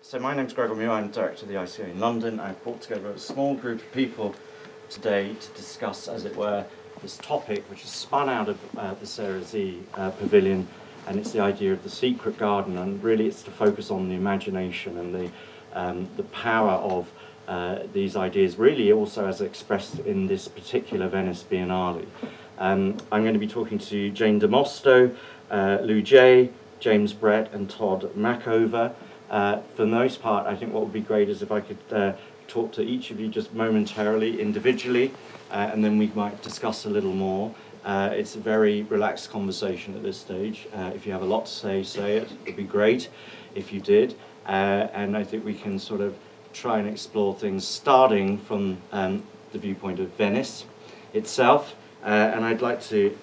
So my name's GREGOR, I'm director of the ICO in London. I've brought together a small group of people today to discuss, as it were, this topic which is spun out of the Sarah Z Pavilion, and it's the idea of the secret garden, and really it's to focus on the imagination and the power of these ideas, really also as expressed in this particular Venice Biennale. I'm going to be talking to Jane de MOSTO, Lou J, James Brett and Todd MACHOVER. For the most part, I think what would be great is if I could talk to each of you just momentarily, individually, and then we might discuss a little more. It's a very relaxed conversation at this stage. If you have a lot to say, say it. It would be great if you did. And I think we can sort of try and explore things starting from the viewpoint of Venice itself. And I'd like to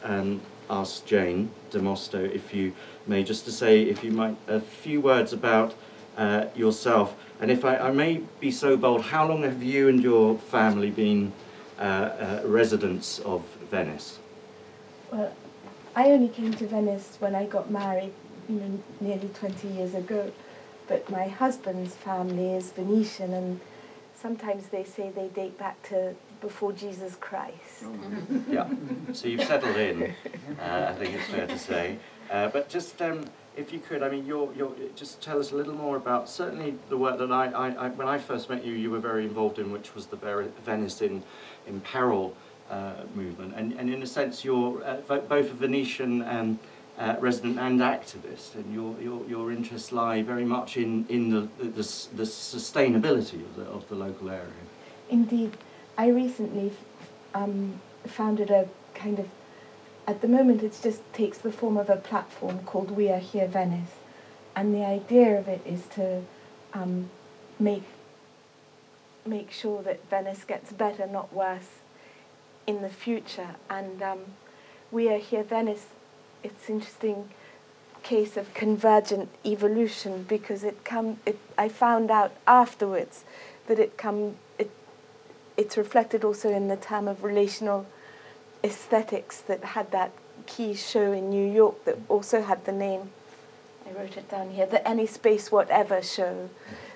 ask Jane de MOSTO, if you may, just to say, if you might, a few words about yourself. And if I may be so bold, how long have you and your family been residents of Venice? Well, I only came to Venice when I got married, nearly 20 years ago. But my husband's family is Venetian, and sometimes they say they date back to before Jesus Christ. Yeah, so you've settled in, I think it's fair to say. But just if you could, I mean, just tell us a little more about certainly the work that when I first met you, you were very involved in, which was the Venice in Peril movement, and in a sense you're both a Venetian resident and activist, and your interests lie very much in the sustainability of the local area. Indeed, I recently founded a kind of, at the moment it just takes the form of a platform called We Are Here Venice, and the idea of it is to make sure that Venice gets better, not worse, in the future. And We Are Here Venice, it's an interesting case of convergent evolution, because I found out afterwards that it's reflected also in the term of relational aesthetics that had that key show in New York that also had the name, I wrote it down here, the Any Space Whatever show.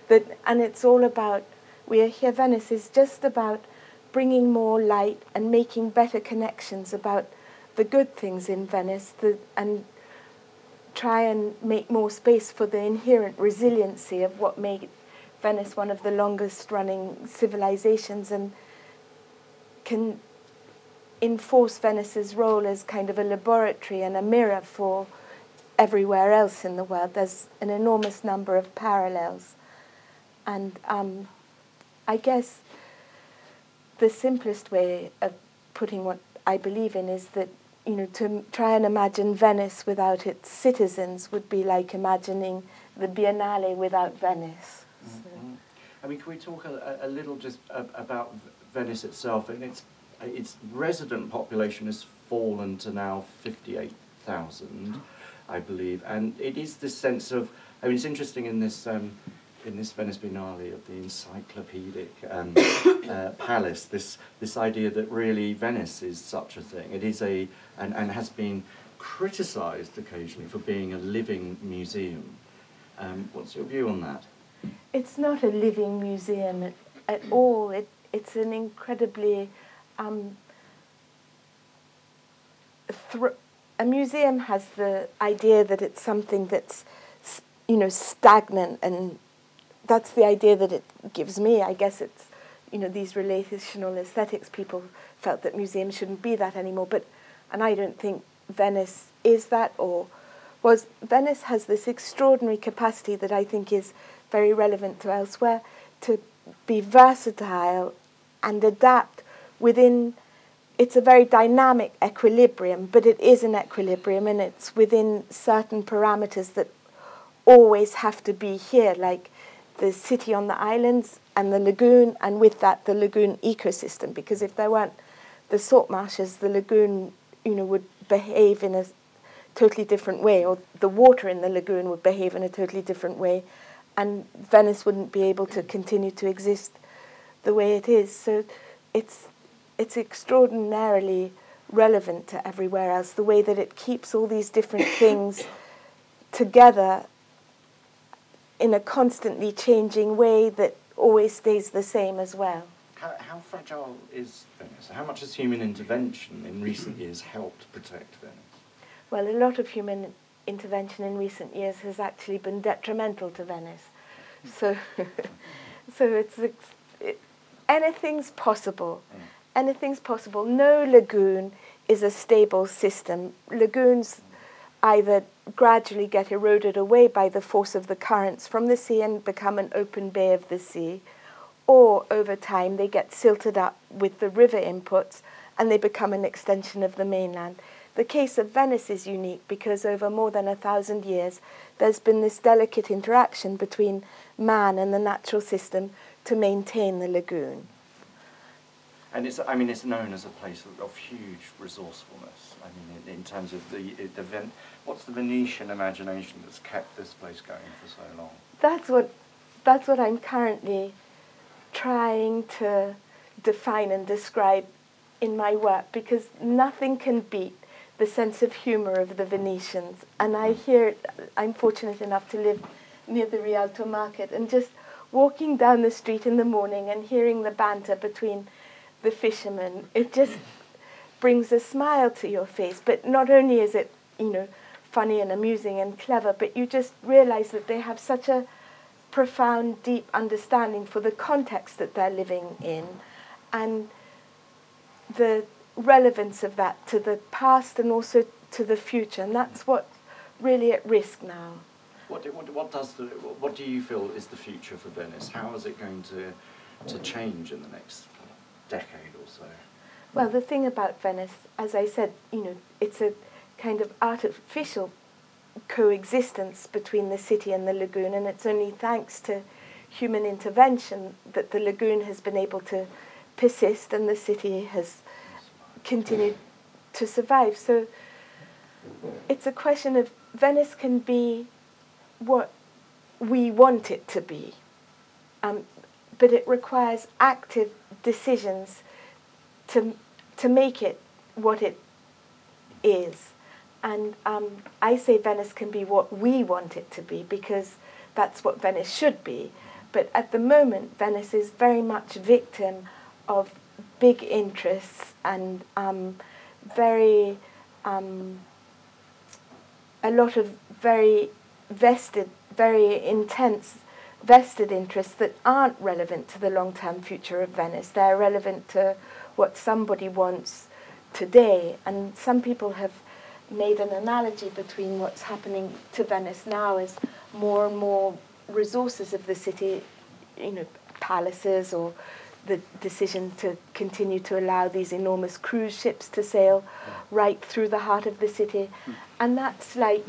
And it's all about, We Are Here Venice is just about bringing more light and making better connections about the good things in Venice, and try and make more space for the inherent resiliency of what made Venice one of the longest running civilizations, and can enforce Venice's role as kind of a laboratory and a mirror for everywhere else in the world. There's an enormous number of parallels. And I guess the simplest way of putting what I believe in is that, to try and imagine Venice without its citizens would be like imagining the Biennale without Venice. Mm-hmm. I mean, can we talk a little just about Venice itself? And its resident population has fallen to now 58,000, I believe. And it is this sense of, I mean, it's interesting in this Venice Biennale of the encyclopedic palace, this idea that really Venice is such a thing. It is and has been criticised occasionally for being a living museum. What's your view on that? It's not a living museum at all. It's an incredibly a museum has the idea that it's something that's stagnant, and that's the idea that it gives me. I guess it's these relational aesthetics people felt that museums shouldn't be that anymore, and I don't think Venice is that, Venice has this extraordinary capacity that I think is very relevant to elsewhere, to be versatile and adapt within. It's a very dynamic equilibrium, but it is an equilibrium, and it's within certain parameters that always have to be here, like the city on the islands and the lagoon, and with that the lagoon ecosystem, because if there weren't the salt marshes, the lagoon would behave in a totally different way, or the water in the lagoon would behave in a totally different way, and Venice wouldn't be able to continue to exist the way it is. So it's extraordinarily relevant to everywhere else, the way that it keeps all these different things together in a constantly changing way that always stays the same as well. How fragile is Venice? How much has human intervention in recent years helped protect Venice? Well, a lot of human intervention in recent years has actually been detrimental to Venice. So, anything's possible. Anything's possible. No lagoon is a stable system. Lagoons either gradually get eroded away by the force of the currents from the sea and become an open bay of the sea, or over time they get silted up with the river inputs and they become an extension of the mainland. The case of Venice is unique because over more than 1,000 years there's been this delicate interaction between man and the natural system to maintain the lagoon. And it's known as a place of huge resourcefulness. I mean, in terms of what's the Venetian imagination that's kept this place going for so long? That's what I'm currently trying to define and describe in my work, because nothing can beat the sense of humour of the Venetians. And I'm fortunate enough to live near the Rialto market, and just walking down the street in the morning and hearing the banter between the fishermen, it just brings a smile to your face. But not only is it, funny and amusing and clever, but you just realize that they have such a profound, deep understanding for the context that they're living in, and the relevance of that to the past and also to the future. And that's what's really at risk now. What do you feel is the future for Venice? How is it going to change in the next decade or so? Well, the thing about Venice, as I said, it's a kind of artificial coexistence between the city and the lagoon, and it's only thanks to human intervention that the lagoon has been able to persist and the city has continued to survive. So it's a question of Venice can be what we want it to be, but it requires active decisions to make it what it is. And I say Venice can be what we want it to be, because that's what Venice should be. But at the moment, Venice is very much victim of big interests and a lot of very intense vested interests that aren't relevant to the long-term future of Venice. They're relevant to what somebody wants today. And some people have made an analogy between what's happening to Venice now as more and more resources of the city, palaces, or the decision to continue to allow these enormous cruise ships to sail right through the heart of the city. And that's like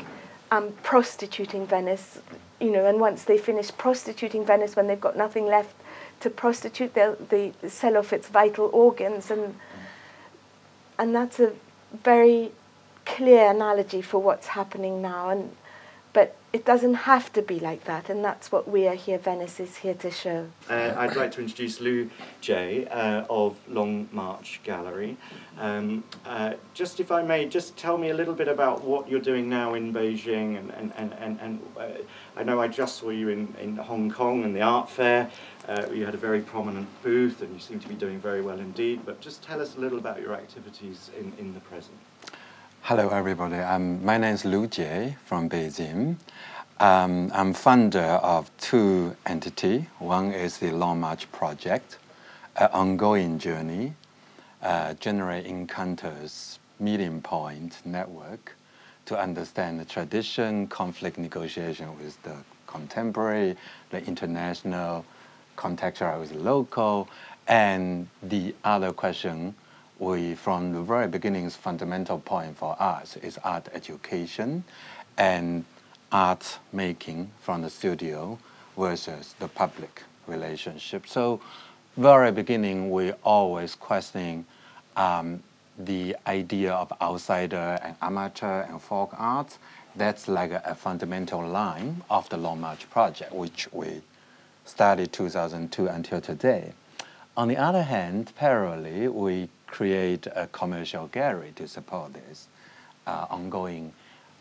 prostituting Venice, and once they finish prostituting Venice, when they've got nothing left to prostitute, they sell off its vital organs. And that's a very clear analogy for what's happening now. But it doesn't have to be like that, and that's what We Are Here Venice is here to show. I'd like to introduce Lou J. Of Long March Gallery. Just if I may, just tell me a little bit about what you're doing now in Beijing, and I know I just saw you in Hong Kong and the art fair. You had a very prominent booth, and you seem to be doing very well indeed, but just tell us a little about your activities in the present. Hello, everybody. My name is Lou Jie from Beijing. I'm founder of two entities. One is the Long March Project, an ongoing journey, generate encounters, meeting point network to understand the tradition, conflict negotiation with the contemporary, the international, contextual with local, and the other question, from the very beginning's fundamental point for us is art education and art making from the studio versus the public relationship. So very beginning, we always questioning the idea of outsider and amateur and folk art. That's like a fundamental line of the Long March Project, which we started 2002 until today. On the other hand, parallelly, we create a commercial gallery to support this ongoing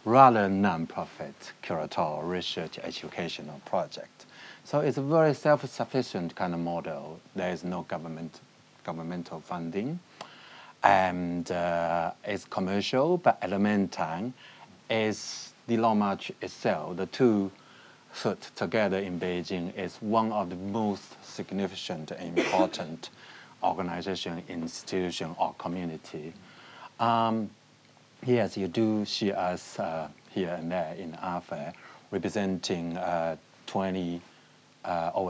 rather non-profit curatorial research educational project. So it's a very self-sufficient kind of model. There is no governmental funding, and it's commercial, but at the meantime, is the Long March itself, the two put together in Beijing, is one of the most significant and important organization, institution, or community. Yes, you do see us here and there in AFA representing over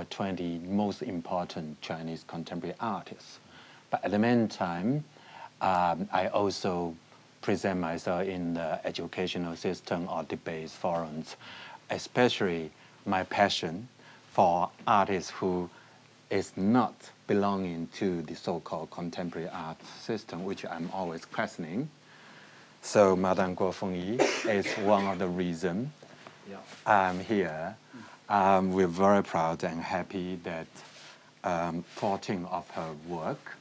20 most important Chinese contemporary artists. But at the meantime, I also present myself in the educational system or debate forums, especially my passion for artists who is not belonging to the so-called contemporary art system, which I'm always questioning. So Madame Guo Fengyi is one of the reasons I'm here. We're very proud and happy that 14 of her work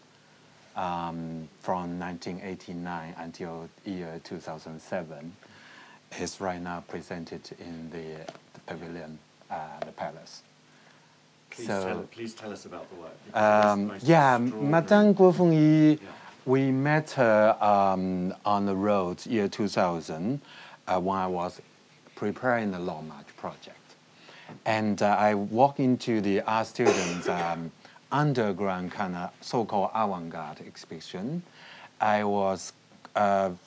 from 1989 until year 2007 is right now presented in the pavilion, the palace. Please tell us about the work. Yeah, Madame Guo Fengyi, we met her on the road year 2000 when I was preparing the Long March project. And I walked into the art students' underground kind of so-called avant-garde exhibition. I was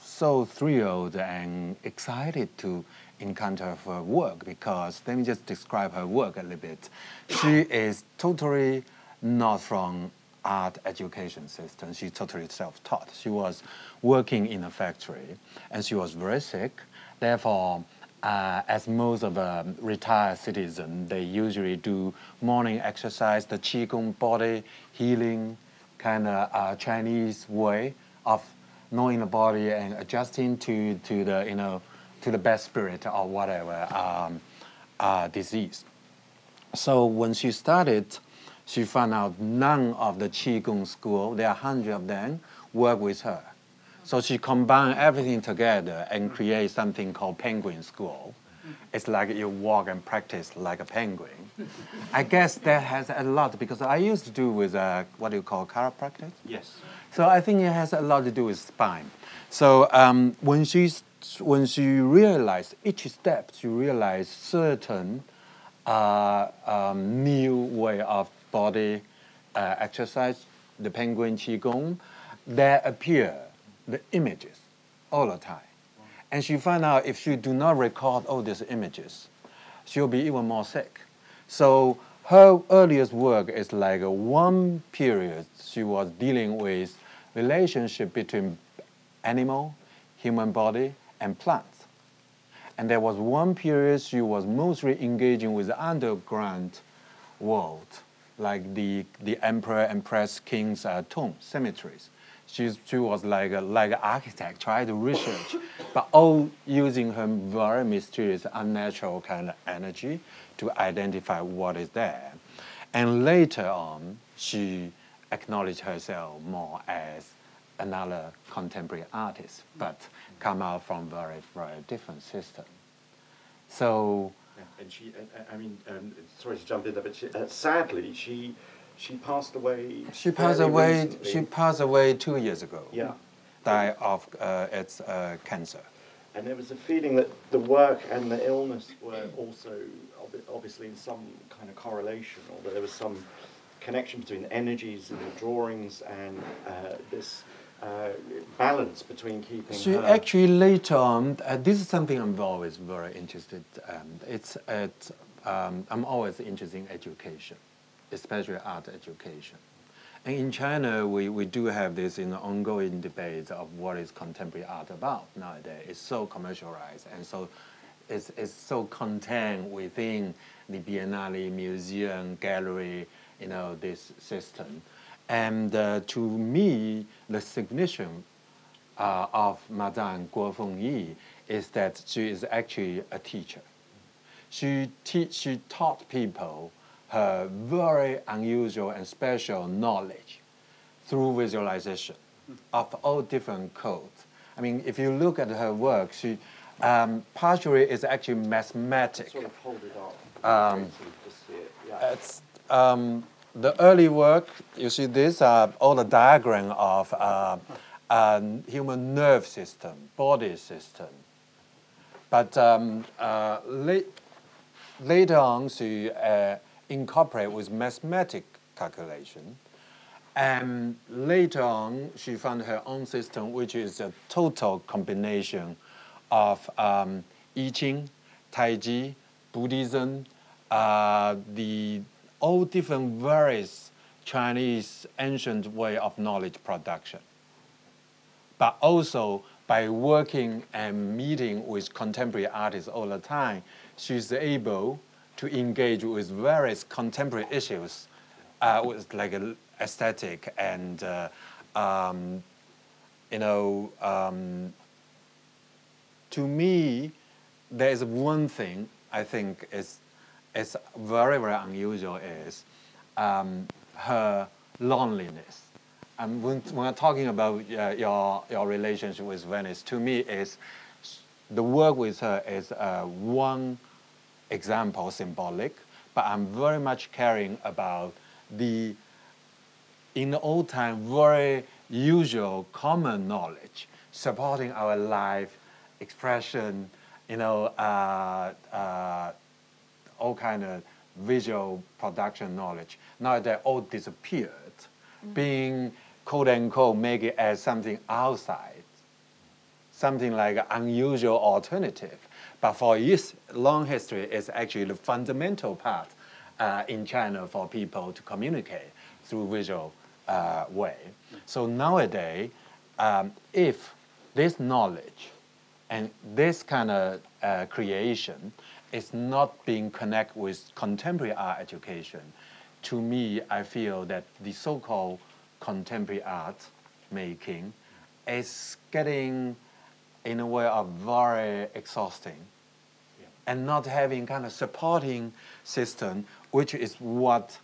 so thrilled and excited to encounter her work because, let me just describe her work a little bit. She is totally not from art education system. She's totally self-taught. She was working in a factory and she was very sick. Therefore, as most of the retired citizens, they usually do morning exercise, the Qigong body healing kind of Chinese way of knowing the body and adjusting to the to the best spirit or whatever disease. So when she started, she found out none of the Qigong school, there are hundreds of them, work with her. So she combined everything together and create something called Penguin School. It's like you walk and practice like a penguin. I guess that has a lot, because I used to do with what do you call chiropractic? Yes. So I think it has a lot to do with spine. So when she realized each step, she realized certain new way of body exercise, the penguin Qigong, there appear the images all the time. And she found out if she do not record all these images, she'll be even more sick. So her earliest work is like one period she was dealing with relationship between animal, human body, and plants. And there was one period she was mostly engaging with the underground world, like the emperor, empress, king's tomb, cemeteries. She was like an architect, trying to research, but all using her very mysterious, unnatural kind of energy to identify what is there. And later on, she acknowledged herself more as another contemporary artist, but come out from very, very different system. So, and she, I mean, sorry to jump in there, but sadly, she passed away. She passed away. Recently. She passed away 2 years ago. Yeah. Died of its cancer. And there was a feeling that the work and the illness were also obviously in some kind of correlation, or that there was some connection between the energies in the drawings and this balance between keeping She her... actually later on, this is something I'm always very interested in. I'm always interested in education, especially art education. And in China, we do have this ongoing debate of what is contemporary art about nowadays. It's so commercialized and so it's so contained within the Biennale, museum, gallery, this system. And to me, the significance of Madame Guo Fengyi is that she is actually a teacher. She taught people her very unusual and special knowledge through visualization of all different codes. I mean, if you look at her work, partially is actually mathematic. Sort of hold it up. Just see it. Yeah. It's the early work. You see, these are all the diagram of human nerve system, body system. But later on, she incorporate with mathematic calculation. And later on, she found her own system, which is a total combination of I Ching, Tai Chi, Buddhism, the all different various Chinese ancient way of knowledge production. But also by working and meeting with contemporary artists all the time, she's able to engage with various contemporary issues with like aesthetic and to me, there is one thing I think is very, very unusual is her loneliness. And when we're talking about your relationship with Venice, to me is the work with her is one example, symbolic, but I'm very much caring about the, in the old time, very usual common knowledge supporting our life, expression, all kind of visual production knowledge. Now they all disappeared, being quote unquote make it as something outside, something like an unusual alternative. But for its long history, it's actually the fundamental part in China for people to communicate through visual way. So nowadays, if this knowledge and this kind of creation is not being connected with contemporary art education, to me, I feel that the so-called contemporary art making is getting, in a way, very exhausting, and not having kind of supporting system, which is what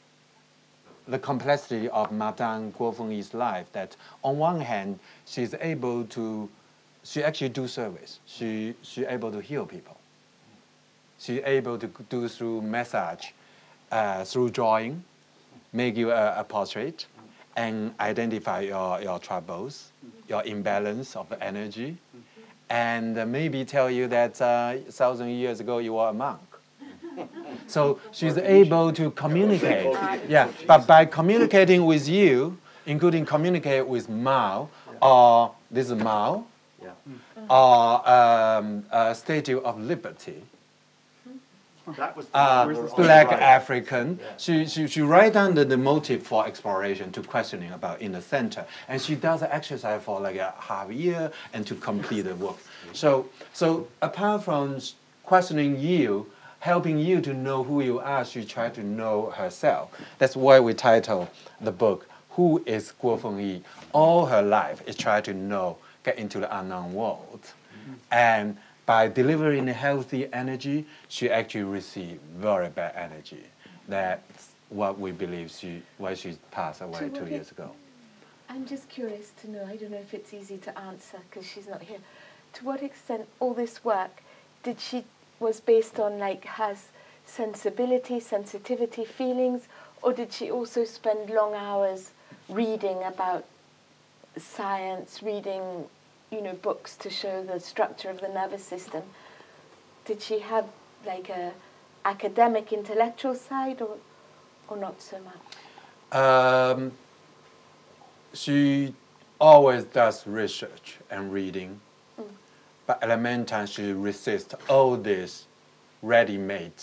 the complexity of Madame Guo Fengyi's life, that on one hand, she's able to, she actually do service. She's able to heal people. She's able to do through massage, through drawing, make you a portrait, and identify your troubles, your imbalance of energy, and maybe tell you that 1,000 years ago you were a monk. So she's able to communicate. Yeah, but by communicating with you, including communicate with Mao, or this is Mao, or a Statue of Liberty, That was Black African. She write down the motive for exploration to questioning about in the center, and she does an exercise for like a half year and to complete the work. So apart from questioning you, helping you to know who you are, she tried to know herself. That's why we title the book, Who is Guo Fengyi? All her life is trying to know, get into the unknown world. And by delivering healthy energy, she actually received very bad energy. That's what we believe why she passed away 2 years ago. I'm just curious to know, I don't know if it's easy to answer because she's not here, to what extent all this work was based on like her sensibility, sensitivity, feelings, or did she also spend long hours reading about science, reading books to show the structure of the nervous system? Did she have like a academic, intellectual side, or not so much? She always does research and reading, but at the same time she resists all this ready-made,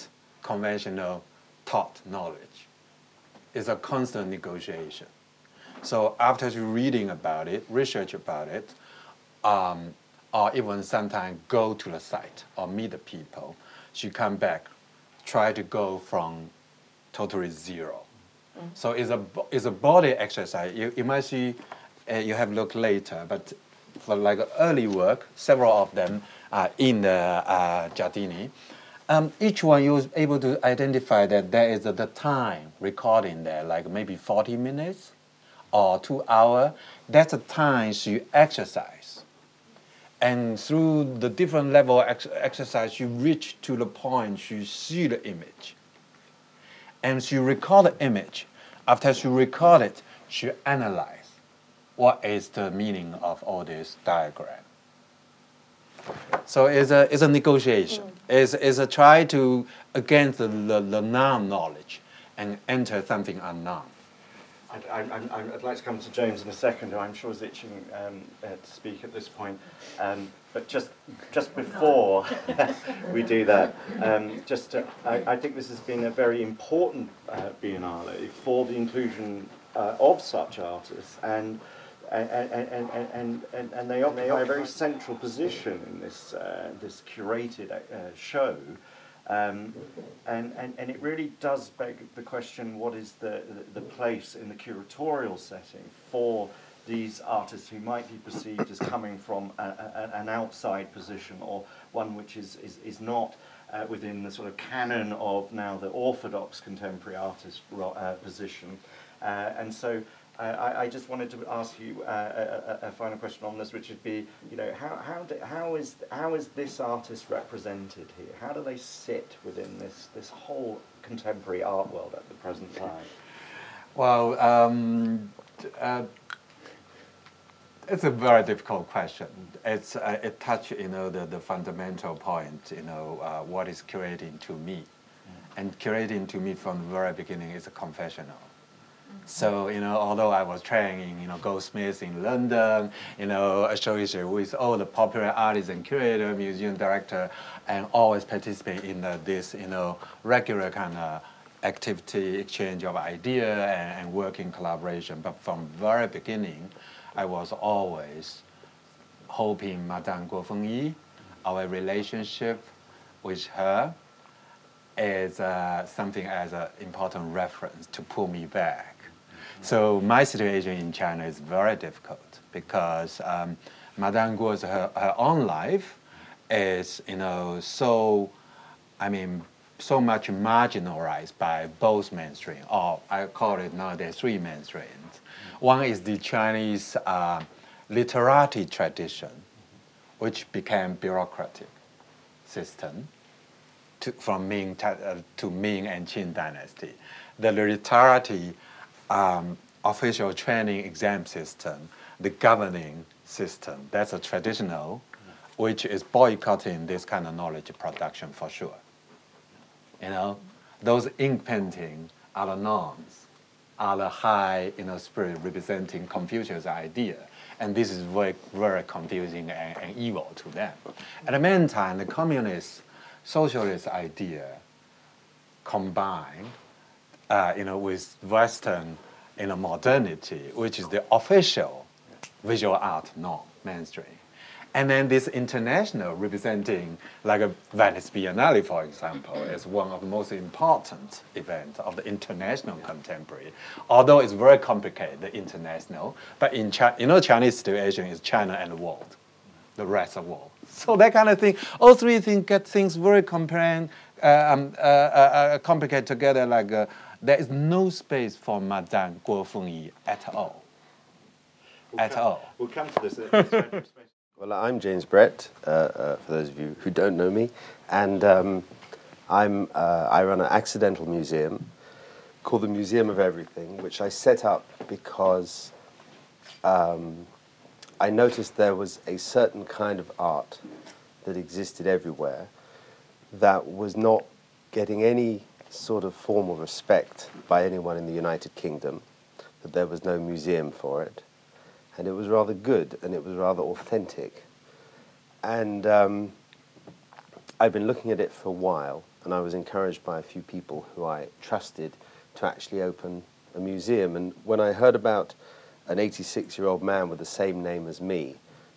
conventional taught knowledge. It's a constant negotiation. So after she's reading about it, research about it, or even sometimes go to the site or meet the people, she come back, try to go from totally zero. So it's a body exercise. You might see, you have looked later, but for like early work, several of them are in the Giardini. Each one you was able to identify that there is the time recording there, like maybe 40 minutes or 2 hours. That's the time she exercise. And through the different level exercise, you reach to the point you see the image. And you record the image. After you record it, you analyze what is the meaning of all this diagram. So it's a negotiation. It's a try to against the non-knowledge and enter something unknown. I'd like to come to James in a second, who I'm sure is itching to speak at this point. But just before we do that, I think this has been a very important Biennale for the inclusion of such artists, and they occupy a very central position in this this curated show. And it really does beg the question, what is the place in the curatorial setting for these artists who might be perceived as coming from an outside position, or one which is not within the sort of canon of now the orthodox contemporary artist position. And so I just wanted to ask you a final question on this, which would be, you know, how is this artist represented here? How do they sit within this whole contemporary art world at the present time? Well, it's a very difficult question. It touches, you know, the fundamental point, you know, what is curating to me, and curating to me from the very beginning is a confessional. So, you know, although I was training, you know, goldsmiths in London, you know, associated with all the popular artists and curator, museum director, and always participate in this, you know, regular kind of activity, exchange of idea and working collaboration. But from very beginning, I was always hoping Madame Guo Fengyi, our relationship with her, is something as an important reference to pull me back. So my situation in China is very difficult because Madame Guo's her own life is, you know, so much marginalized by both mainstream, or I call it nowadays three mainstreams. One is the Chinese literati tradition, which became bureaucratic system from Ming to Ming and Qing dynasty. The literati official training exam system, the governing system, that's a traditional, which is boycotting this kind of knowledge production for sure. You know, those ink painting are the norms, are the high, you know, spirit representing Confucius' idea. And this is very, very confusing and evil to them. At the meantime, the communist, socialist idea combined, you know, with Western, you know, modernity, which is the official visual art norm, mainstream. And then this international representing, like a Venice Biennale, for example, is one of the most important events of the international contemporary. Although it's very complicated, the international, but in China, you know, Chinese situation is China and the world, the rest of the world. So that kind of thing, all three things get things very complicated together, like there is no space for Madame Guo Fengyi at all. We'll come to this. Well, I'm James Brett, for those of you who don't know me, and I run an accidental museum called the Museum of Everything, which I set up because I noticed there was a certain kind of art that existed everywhere that was not getting any sort of formal respect by anyone in the United Kingdom, that there was no museum for it. And it was rather good, and it was rather authentic. And I've been looking at it for a while, and I was encouraged by a few people who I trusted to actually open a museum. And when I heard about an 86-year-old man with the same name as me,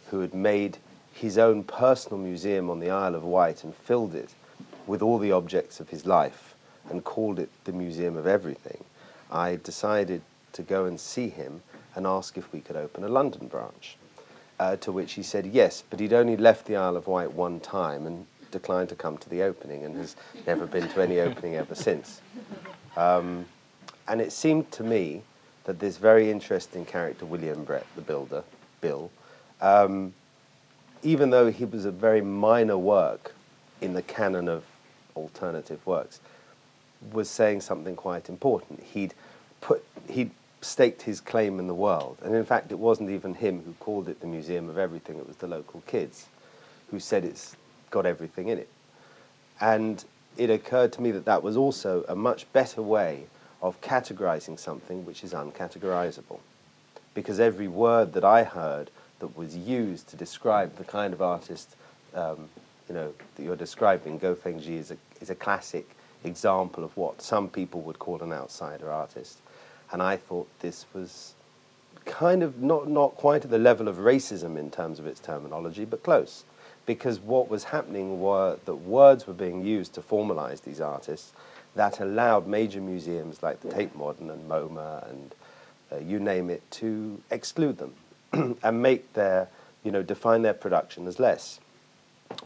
who had made his own personal museum on the Isle of Wight and filled it with all the objects of his life and called it the Museum of Everything, I decided to go and see him and ask if we could open a London branch, to which he said yes, but he'd only left the Isle of Wight one time and declined to come to the opening and has never been to any opening ever since. And it seemed to me that this very interesting character, William Brett, the builder, Bill, even though he was a very minor work in the canon of alternative works, was saying something quite important. He'd staked his claim in the world. And in fact, it wasn't even him who called it the Museum of Everything. It was the local kids who said it's got everything in it. And it occurred to me that that was also a much better way of categorizing something which is uncategorizable. Because every word that I heard that was used to describe the kind of artist that you're describing, Go FENGYI, is a classic example of what some people would call an outsider artist. And I thought this was kind of not quite at the level of racism in terms of its terminology, but close. Because what was happening were that words were being used to formalize these artists that allowed major museums like the Tate Modern and MoMA and you name it to exclude them and make their, define their production as less.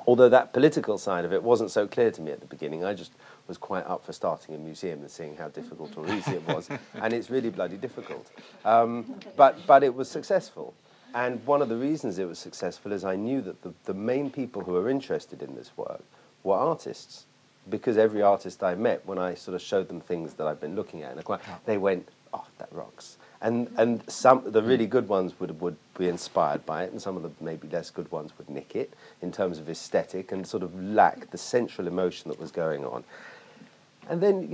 Although that political side of it wasn't so clear to me at the beginning. I just was quite up for starting a museum and seeing how difficult or easy it was, and it's really bloody difficult. But it was successful. And one of the reasons it was successful is I knew that the main people who were interested in this work were artists. Because every artist I met, when I sort of showed them things that I've been looking at, they went, oh, that rocks. And some the really good ones would be inspired by it, and some of the maybe less good ones would nick it in terms of aesthetic and sort of lack the central emotion that was going on. And then,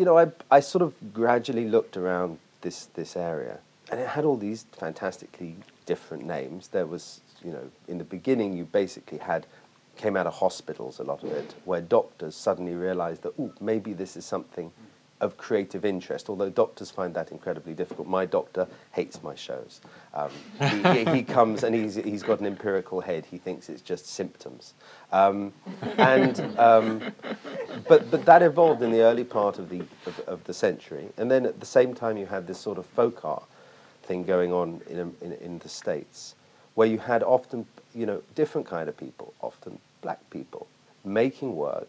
I sort of gradually looked around this area, and it had all these fantastically different names. There was, in the beginning, you basically came out of hospitals, a lot of it, where doctors suddenly realized that, maybe this is something of creative interest, although doctors find that incredibly difficult. My doctor hates my shows. He comes and he's got an empirical head. He thinks it's just symptoms. But that evolved in the early part of the century, and then at the same time you had this sort of folk art thing going on in the States, where you had often different kind of people, often black people, making work.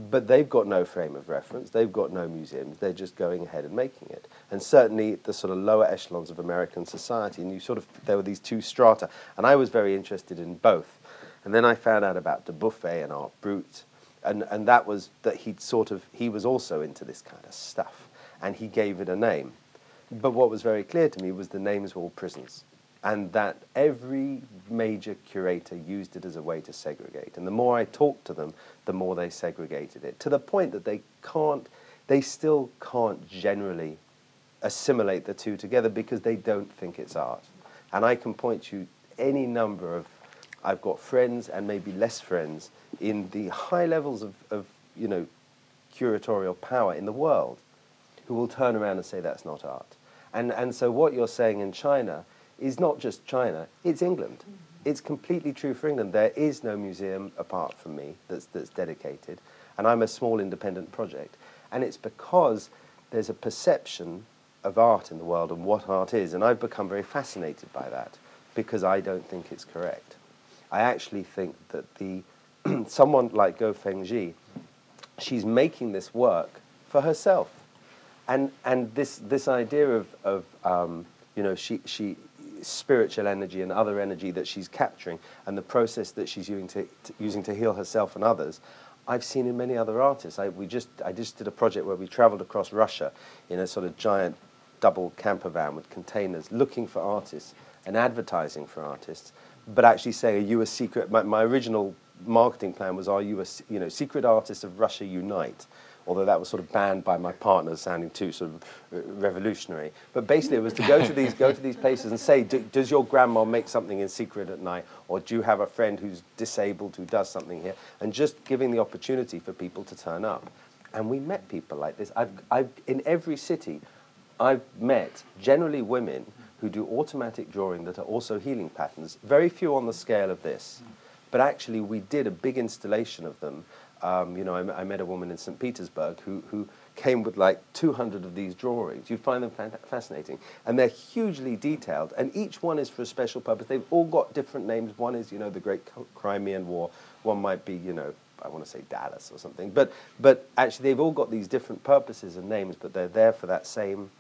But they've got no frame of reference, they've got no museums, they're just going ahead and making it. And certainly the sort of lower echelons of American society, and there were these two strata, and I was very interested in both. And then I found out about de Buffet and Art Brut, and that was that he was also into this kind of stuff, and he gave it a name. But what was very clear to me was the names were all prisons, and that every major curator used it as a way to segregate. And the more I talked to them, the more they segregated it, to the point that they still can't generally assimilate the two together because they don't think it's art. And I can point you any number of, I've got friends and maybe less friends in the high levels of curatorial power in the world who will turn around and say that's not art. And so what you're saying in China is not just China, it's England. It's completely true for England. There is no museum apart from me that's dedicated, and I'm a small independent project. And it's because there's a perception of art in the world and what art is, and I've become very fascinated by that because I don't think it's correct. I actually think that someone like Go FENGYI, she's making this work for herself. And this idea of she spiritual energy and other energy that she's capturing, and the process that she's using to heal herself and others, I've seen in many other artists. I just did a project where we traveled across Russia in a sort of giant double camper van with containers, looking for artists and advertising for artists, but actually saying, are you a secret? My original marketing plan was, are you a secret artists of Russia unite? Although that was sort of banned by my partners, sounding too sort of revolutionary. But basically it was to go to these places and say, does your grandma make something in secret at night? Or do you have a friend who's disabled who does something here? And just giving the opportunity for people to turn up. And we met people like this. In every city, I've met generally women who do automatic drawing that are also healing patterns. Very few on the scale of this. But actually we did a big installation of them. I met a woman in St. Petersburg who came with like 200 of these drawings. You find them fascinating. And they're hugely detailed, and each one is for a special purpose. They've all got different names. One is, the Great Crimean War. One might be, I want to say Dallas or something. But actually they've all got these different purposes and names, but they're there for that same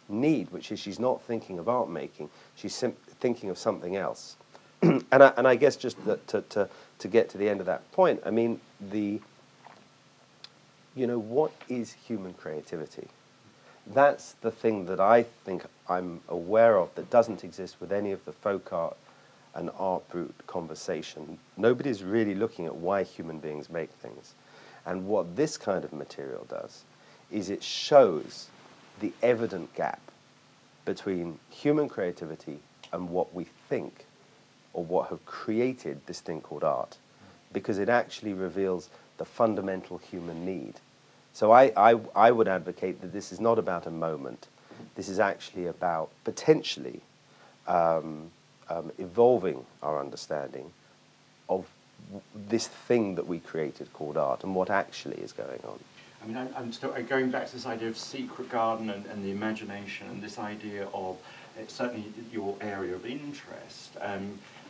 need, which is she's not thinking of art making. She's thinking of something else. And I guess just to to get to the end of that point, I mean, what is human creativity? That's the thing that I think I'm aware of that doesn't exist with any of the folk art and art brute conversation. Nobody's really looking at why human beings make things. And what this kind of material does is it shows the evident gap between human creativity and what we think or what have created this thing called art, because it actually reveals the fundamental human need. So I would advocate that this is not about a moment. This is actually about potentially evolving our understanding of this thing that we created called art and what actually is going on. I mean, I'm still going back to this idea of secret garden and the imagination, and this idea of certainly your area of interest.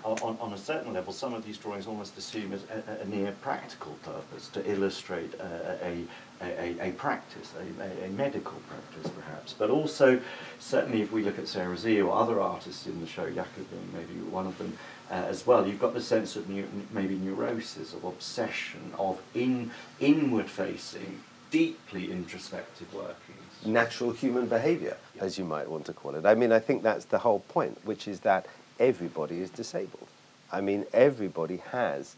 On a certain level, some of these drawings almost assume a near practical purpose to illustrate a practice, a medical practice perhaps. But also, certainly if we look at Sarah Z or other artists in the show, Jakob maybe one of them as well, you've got the sense of maybe neurosis, of obsession, of inward-facing, deeply introspective workings. Natural human behavior, as you might want to call it. I mean, I think that's the whole point, which is that everybody is disabled. I mean, everybody is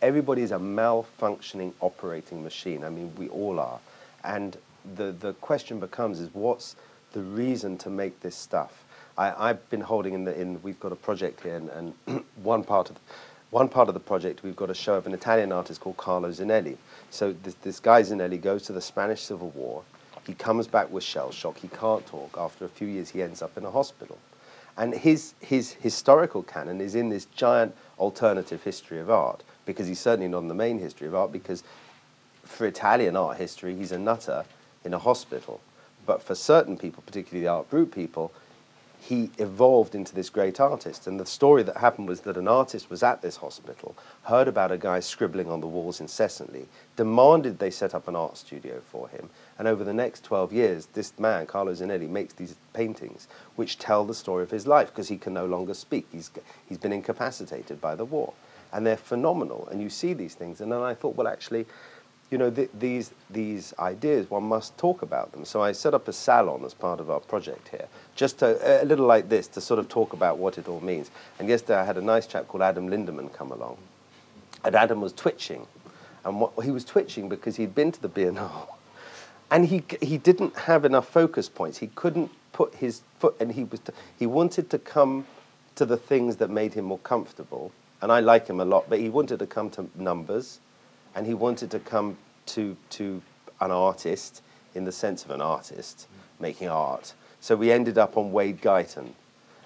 a malfunctioning operating machine. I mean, we all are. And the question becomes is what's the reason to make this stuff? I've been holding we've got a project here, and one part of the project, we've got a show of an Italian artist called Carlo Zinelli. So this guy Zinelli goes to the Spanish Civil War. He comes back with shell shock. He can't talk. After a few years, he ends up in a hospital. And his historical canon is in this giant alternative history of art, because he's certainly not in the main history of art, because for Italian art history, he's a nutter in a hospital. But for certain people, particularly the art brute people, he evolved into this great artist. And the story that happened was that an artist was at this hospital, heard about a guy scribbling on the walls incessantly, demanded they set up an art studio for him. And over the next 12 years, this man, Carlo Zinelli, makes these paintings which tell the story of his life, because he can no longer speak. He's been incapacitated by the war. And they're phenomenal. And you see these things. And then I thought, well, actually, these ideas, one must talk about them. So I set up a salon as part of our project here, just a little like this, to sort of talk about what it all means. And yesterday I had a nice chap called Adam Lindemann come along. And Adam was twitching. And he was twitching because he'd been to the Biennale. And he didn't have enough focus points. He couldn't put his foot, and he wanted to come to the things that made him more comfortable. And I like him a lot, but he wanted to come to numbers. And he wanted to come to an artist in the sense of an artist making art. So we ended up on Wade Guyton.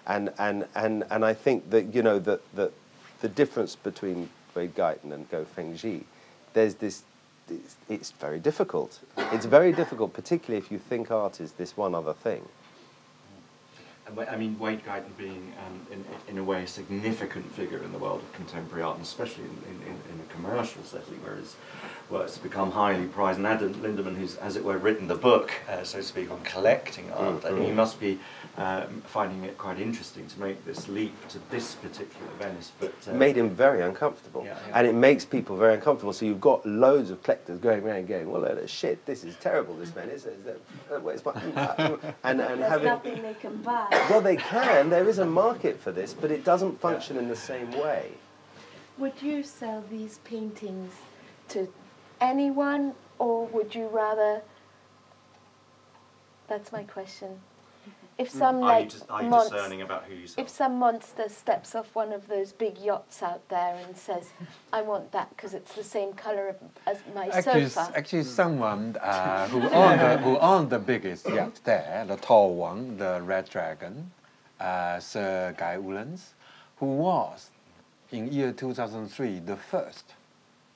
And I think that, that the difference between Wade Guyton and Go FENGYI, there's this, it's very difficult. It's very difficult, particularly if you think art is this one other thing. I mean, Wade Guyton being, in a way, a significant figure in the world of contemporary art, and especially in a commercial setting, where his works have become highly prized. And Adam Lindemann, who's, as it were, written the book, so to speak, on collecting art, and he must be finding it quite interesting to make this leap to this particular Venice. But it made him very uncomfortable, and it makes people very uncomfortable. So you've got loads of collectors going around going, well, shit, this is terrible, this Venice. And There's having nothing they can buy. Well, they can. There is a market for this, but it doesn't function in the same way. Would you sell these paintings to anyone, or would you rather... That's my question. If some are you discerning about who you sell? If some monster steps off one of those big yachts out there and says, I want that because it's the same colour as my sofa. Actually, someone who owned the biggest yacht there, the tall one, the Red Dragon, Sir Guy Ullens, who was, in year 2003, the first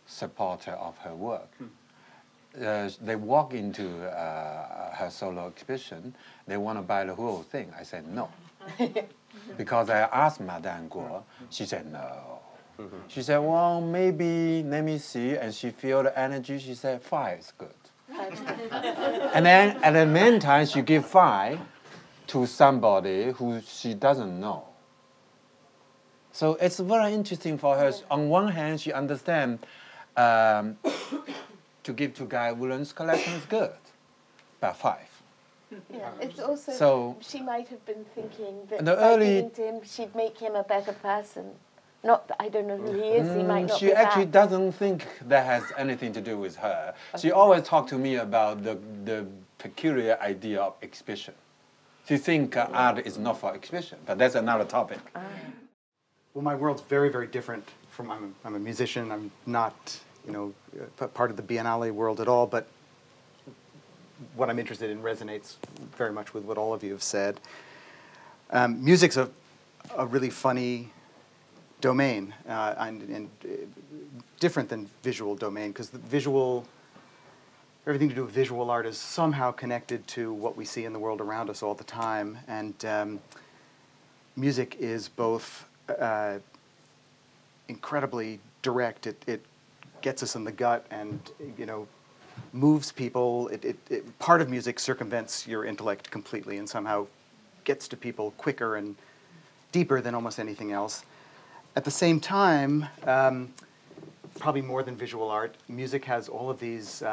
supporter of her work. They walk into her solo exhibition, they want to buy the whole thing. I said no. Because I asked Madame Guo, she said no. She said, well, maybe, let me see. And she feel the energy, she said 5 is good. And then at the meantime, she give 5 to somebody who she doesn't know. So it's very interesting for her. On one hand, she understands to give to Guy Woolen's collection is good, but 5. Yeah, it's also, So she might have been thinking that the by early- giving to him, she'd make him a better person. Not that I don't know who he is, he might not she be actually that. doesn't think that has anything to do with her. She always talked to me about the peculiar idea of exhibition. She thinks art is not for exhibition, but that's another topic. Well, my world's very, very different from, I'm a musician, I'm not, you know, part of the Biennale world at all, but what I'm interested in resonates very much with what all of you have said. Music's a really funny domain, and different than visual domain, because the visual, everything to do with visual art is somehow connected to what we see in the world around us all the time, and music is both incredibly direct. It gets us in the gut, and you know, moves people. Part of music circumvents your intellect completely and somehow gets to people quicker and deeper than almost anything else. At the same time, probably more than visual art, music has all of these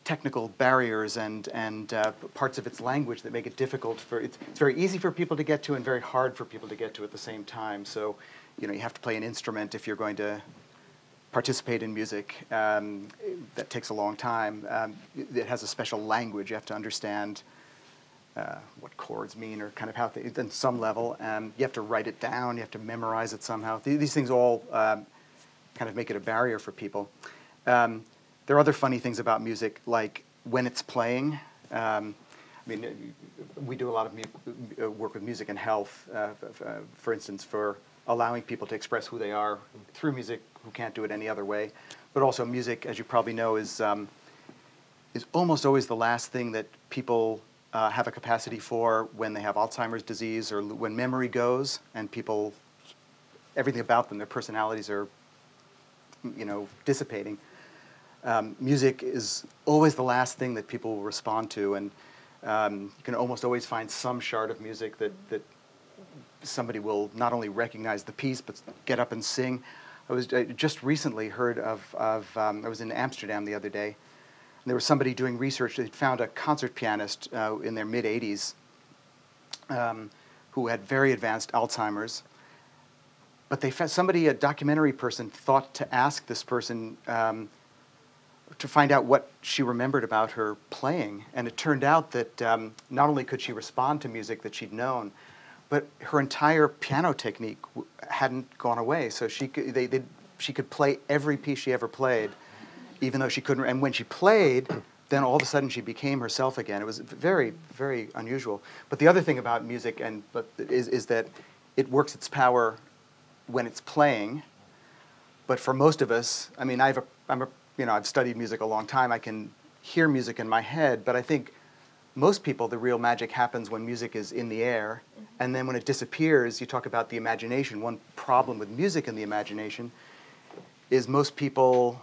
technical barriers and parts of its language that make it difficult for, it's very easy for people to get to and very hard for people to get to at the same time. So, you know, you have to play an instrument if you're going to participate in music. That takes a long time. It has a special language. You have to understand what chords mean, or kind of how they, on some level. You have to write it down. You have to memorize it somehow. These things all kind of make it a barrier for people. There are other funny things about music, like when it's playing. I mean, we do a lot of work with music and health, for instance, for allowing people to express who they are through music who can't do it any other way. But also music, as you probably know, is almost always the last thing that people have a capacity for when they have Alzheimer's disease, or when memory goes and people, everything about them, their personalities are, you know, dissipating. Music is always the last thing that people will respond to, and you can almost always find some shard of music that somebody will not only recognize the piece, but get up and sing. I just recently heard of I was in Amsterdam the other day, and there was somebody doing research. They'd found a concert pianist in their mid-80s who had very advanced Alzheimer's. But they found somebody, a documentary person, thought to ask this person to find out what she remembered about her playing. And it turned out that not only could she respond to music that she'd known, but her entire piano technique hadn't gone away. So she could play every piece she ever played, even though she couldn't. And when she played, then all of a sudden she became herself again. It was very, very unusual. But the other thing about music is that it works its power when it's playing. But for most of us, I mean, I've studied music a long time. I can hear music in my head, but I think most people, the real magic happens when music is in the air, and then when it disappears, you talk about the imagination. One problem with music and the imagination is most people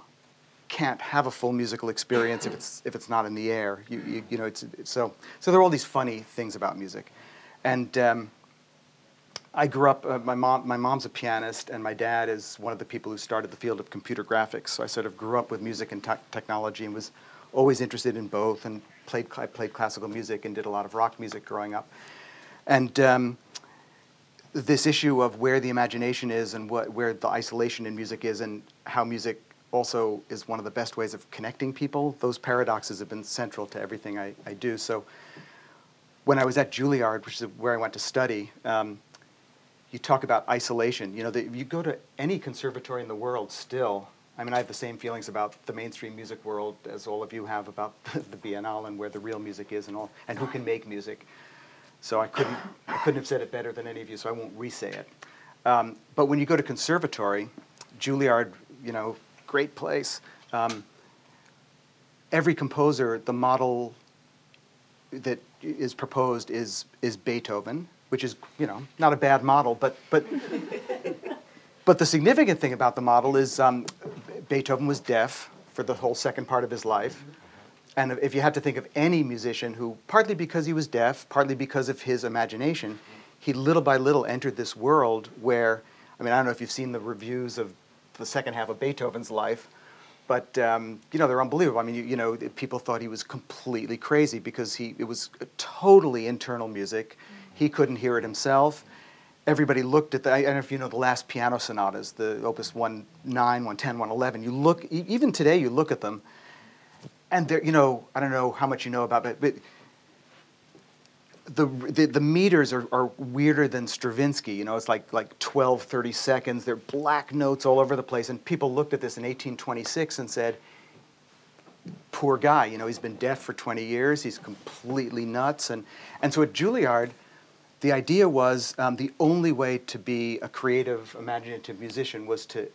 can't have a full musical experience if it's not in the air. You know, so there are all these funny things about music, and I grew up. My mom's a pianist, and my dad is one of the people who started the field of computer graphics. So I sort of grew up with music and technology, and was always interested in both, and I played classical music and did a lot of rock music growing up. And this issue of where the imagination is and where the isolation in music is, and how music also is one of the best ways of connecting people, those paradoxes have been central to everything I do. So when I was at Juilliard, which is where I went to study, you talk about isolation. You know, you go to any conservatory in the world still, I mean, I have the same feelings about the mainstream music world as all of you have about the Biennale and where the real music is and who can make music. So I couldn't have said it better than any of you, so I won't re-say it. But when you go to conservatory, Juilliard, you know, great place. Every composer, the model that is proposed is Beethoven, which is, you know, not a bad model, but the significant thing about the model is Beethoven was deaf for the whole second part of his life. And if you had to think of any musician who, partly because he was deaf, partly because of his imagination, he little by little entered this world where, I mean, I don't know if you've seen the reviews of the second half of Beethoven's life, but you know, they're unbelievable. I mean, you know, people thought he was completely crazy because it was totally internal music. He couldn't hear it himself. Everybody looked at I don't know if you know the last piano sonatas, the Opus 109, 110, 111. You look, even today, you look at them, and they're, you know, I don't know how much you know about it, but the meters are weirder than Stravinsky. You know, it's like 12, 30 seconds. They're black notes all over the place. And people looked at this in 1826 and said, poor guy, you know, he's been deaf for 20 years. He's completely nuts. And so at Juilliard, the idea was the only way to be a creative, imaginative musician was to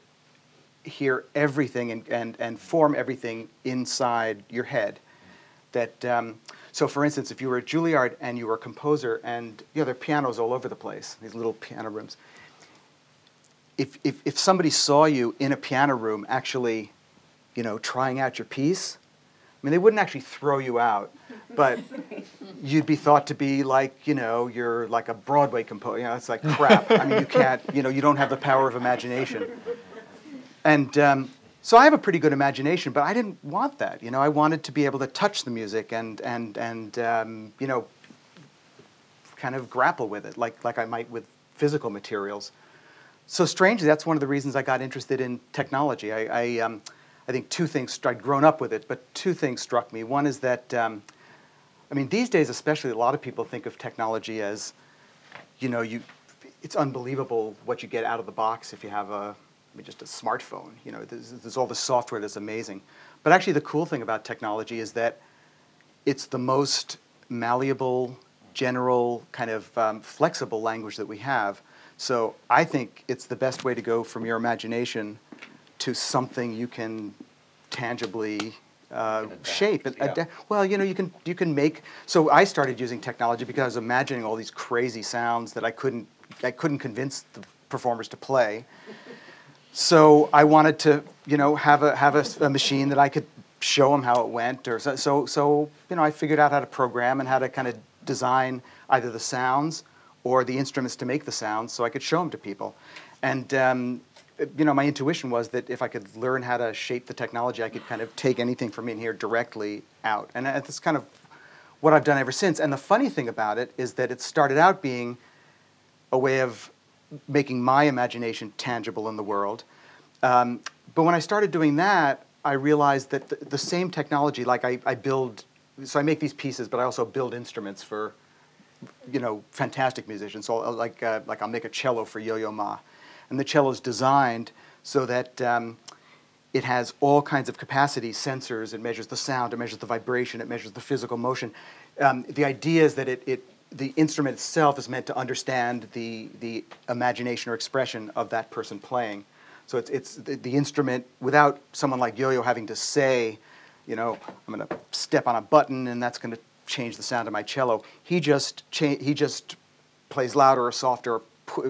hear everything and form everything inside your head. That so, for instance, if you were at Juilliard and you were a composer, and you know there are pianos all over the place, these little piano rooms. If somebody saw you in a piano room actually, you know, trying out your piece, I mean, they wouldn't actually throw you out, but you'd be thought to be like, you know, you're like a Broadway composer. You know, it's like crap. I mean, you can't, you know, you don't have the power of imagination. And so I have a pretty good imagination, but I didn't want that. You know, I wanted to be able to touch the music and you know, kind of grapple with it like I might with physical materials. So strangely, that's one of the reasons I got interested in technology. I think two things. I'd grown up with it, but two things struck me. One is that I mean, these days especially, a lot of people think of technology as, you know, it's unbelievable what you get out of the box if you have just a smartphone. You know, there's all this software that's amazing. But actually the cool thing about technology is that it's the most malleable, general, kind of flexible language that we have. So I think it's the best way to go from your imagination to something you can tangibly shape. Well, you know, you can make. So I started using technology because I was imagining all these crazy sounds that I couldn't convince the performers to play. So I wanted to, you know, have a machine that I could show them how it went, or so you know, I figured out how to program and how to kind of design either the sounds or the instruments to make the sounds, so I could show them to people. And you know, my intuition was that if I could learn how to shape the technology, I could kind of take anything from in here directly out. And that's kind of what I've done ever since. And the funny thing about it is that it started out being a way of making my imagination tangible in the world. But when I started doing that, I realized that the same technology, like I build, so I make these pieces, but I also build instruments for, you know, fantastic musicians. So like I'll make a cello for Yo-Yo Ma. And the cello is designed so that it has all kinds of capacity sensors. It measures the sound, it measures the vibration, it measures the physical motion. The idea is that the instrument itself is meant to understand the imagination or expression of that person playing. So it's the instrument, without someone like Yo-Yo having to say, you know, I'm going to step on a button and that's going to change the sound of my cello. He just plays louder or softer, or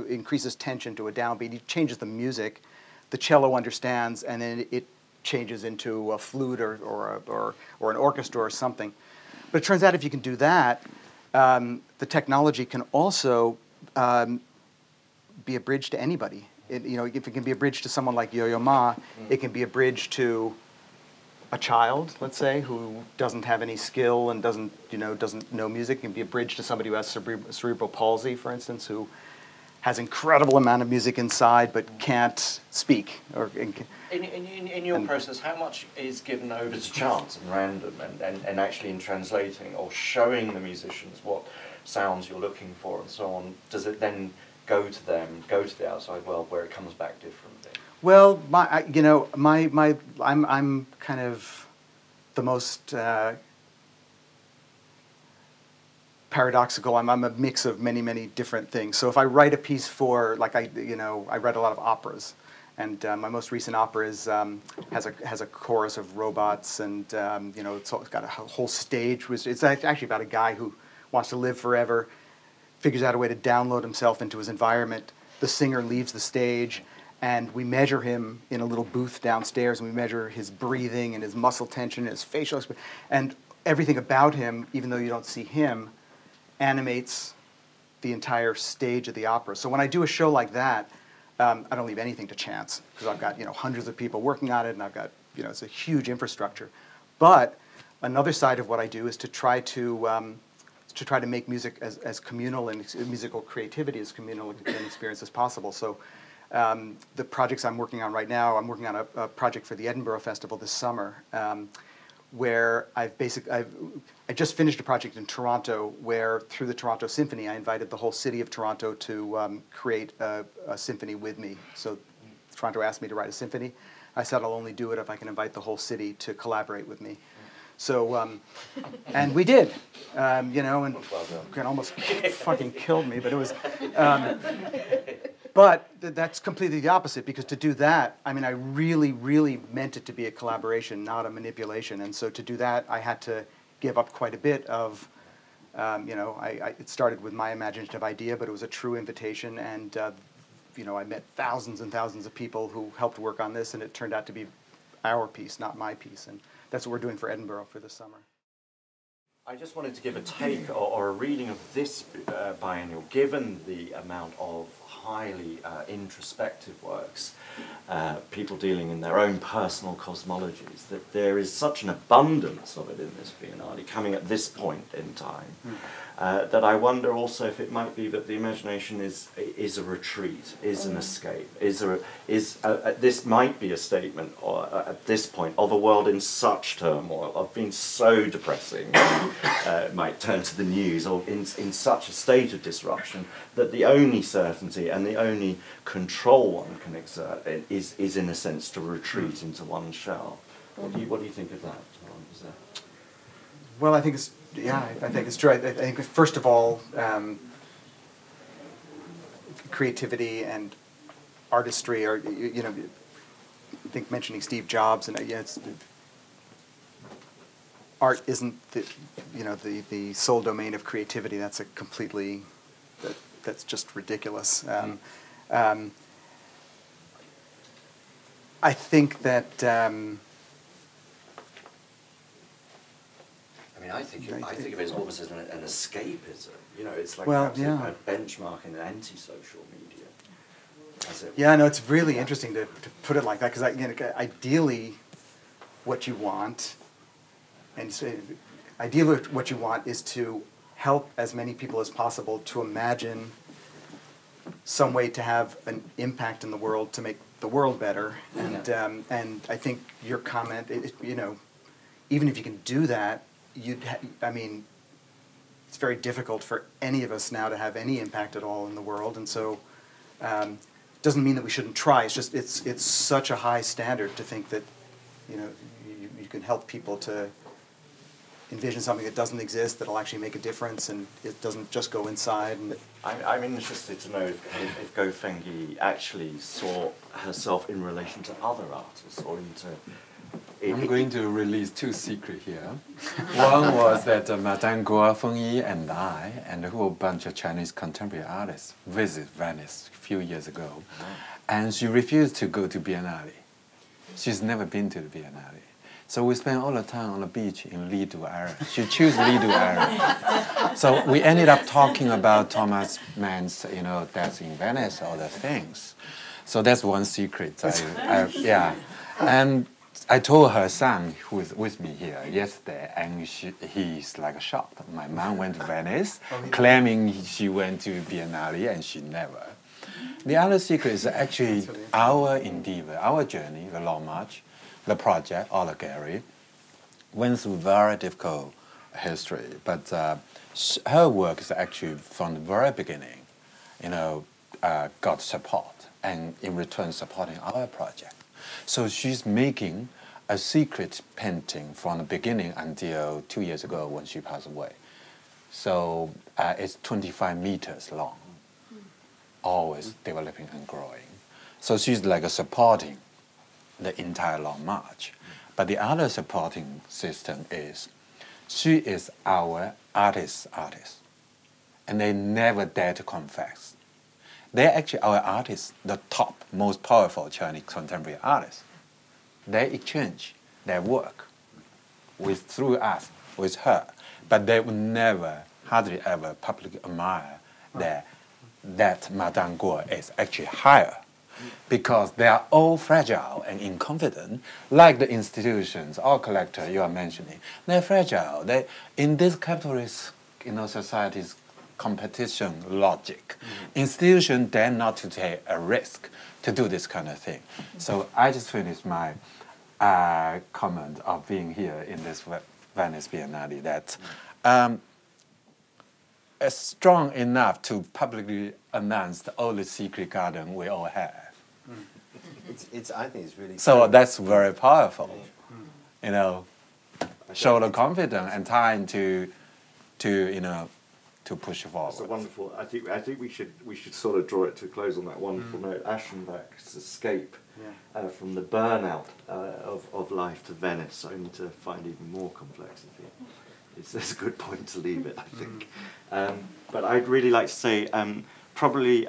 increases tension to a downbeat. He changes the music. The cello understands, and then it changes into a flute or an orchestra or something. But it turns out if you can do that, the technology can also be a bridge to anybody. You know, if it can be a bridge to someone like Yo-Yo Ma, it can be a bridge to a child, let's say, who doesn't have any skill and doesn't know music. It can be a bridge to somebody who has cerebral palsy, for instance, who has incredible amount of music inside but can't speak. In your process, how much is given over to chance and random and actually in translating or showing the musicians what sounds you're looking for and so on? Does it then go to the outside world where it comes back differently? Well, I'm kind of the most paradoxical. I'm a mix of many different things. So if I write a piece for, like I write a lot of operas, and my most recent opera is has a chorus of robots, and it's got a whole stage. It's actually about a guy who wants to live forever, figures out a way to download himself into his environment. The singer leaves the stage, and we measure him in a little booth downstairs, and we measure his breathing and his muscle tension and his facial expression, and everything about him, even though you don't see him, animates the entire stage of the opera. So when I do a show like that, I don't leave anything to chance, because I've got, hundreds of people working on it, and I've got, it's a huge infrastructure. But another side of what I do is to try to make music as communal and musical creativity as communal an experience as possible. So the projects I'm working on right now, I'm working on a project for the Edinburgh Festival this summer, where I just finished a project in Toronto where, through the Toronto Symphony, I invited the whole city of Toronto to create a symphony with me. So Toronto asked me to write a symphony. I said I'll only do it if I can invite the whole city to collaborate with me. So, and we did, and it almost fucking killed me, but it was, but that's completely the opposite, because to do that, I mean, I really, really meant it to be a collaboration, not a manipulation. And so to do that, I had to give up quite a bit of, it started with my imaginative idea, but it was a true invitation. And, I met thousands and thousands of people who helped work on this, and it turned out to be our piece, not my piece. And that's what we're doing for Edinburgh for this summer. I just wanted to give a take or a reading of this biennial, given the amount of highly introspective works, people dealing in their own personal cosmologies, that there is such an abundance of it in this Biennale, coming at this point in time, that I wonder also if it might be that the imagination is a retreat, is an escape, this might be a statement at this point of a world in such turmoil, of being so depressing, might turn to the news, or in such a state of disruption, that the only certainty and the only control one can exert is in a sense to retreat into one's shell. What do you think of that? Well, I think I think it's true. I think first of all, creativity and artistry are, I think mentioning Steve Jobs, and art isn't the sole domain of creativity. That's a completely, that's just ridiculous. I think that. I think of it almost as an escapism. It's like a benchmark in anti-social media. Yeah, no, it's really interesting to put it like that, because ideally, what you want, is to help as many people as possible to imagine some way to have an impact in the world, to make the world better. And I think your comment, even if you can do that, it's very difficult for any of us now to have any impact at all in the world, and so it doesn't mean that we shouldn't try. It's just it's such a high standard to think that you can help people to envision something that doesn't exist that'll actually make a difference, and it doesn't just go inside. And I'm interested to know if FENGYI actually saw herself in relation to other artists, or into. I'm going to release two secrets here. One was that Madame Guo, FENGYI, and I, and a whole bunch of Chinese contemporary artists visited Venice a few years ago, and she refused to go to Biennale. She's never been to the Biennale. So we spent all the time on the beach in Lido area. She chose Lido area. So we ended up talking about Thomas Mann's, death in Venice, all the things. So that's one secret. And I told her son, who is with me here yesterday, and he's like shocked. My mom went to Venice, claiming she went to Biennale, and she never. The other secret is actually our endeavor, our journey, the Long March, the project, or the gallery, went through very difficult history. But her work is actually from the very beginning, got support, and in return supporting our project. So she's making a secret painting from the beginning until 2 years ago when she passed away. So it's 25 meters long, always developing and growing. So she's like supporting the entire Long March. But the other supporting system is, she is our artist. And they never dare to confess. They're actually our artists, the top, most powerful Chinese contemporary artists. They exchange their work through us, with her, but they would never, hardly ever publicly admire there, that Madame Guo is actually higher, because they are all fragile and incompetent, like the institutions or collector you are mentioning. They're fragile. They, in this capitalist, society's competition logic, institutions dare not to take a risk to do this kind of thing. So I just finished my comment of being here in this Venice Biennale that it's strong enough to publicly announce all the secret garden we all have. I think it's really So true. that's very powerful, show the confidence and time to push forward. That's a wonderful. I think we should sort of draw it to a close on that wonderful note. Aschenbach's escape from the burnout of life to Venice, only to find even more complexity. It's a good point to leave it, I think. But I'd really like to say probably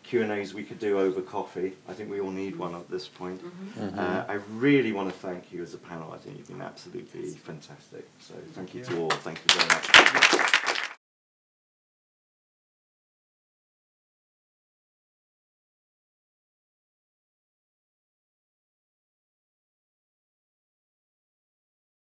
Q&As we could do over coffee. I think we all need one at this point. I really want to thank you as a panel. I think you've been absolutely fantastic. So thank you to all. Thank you very much.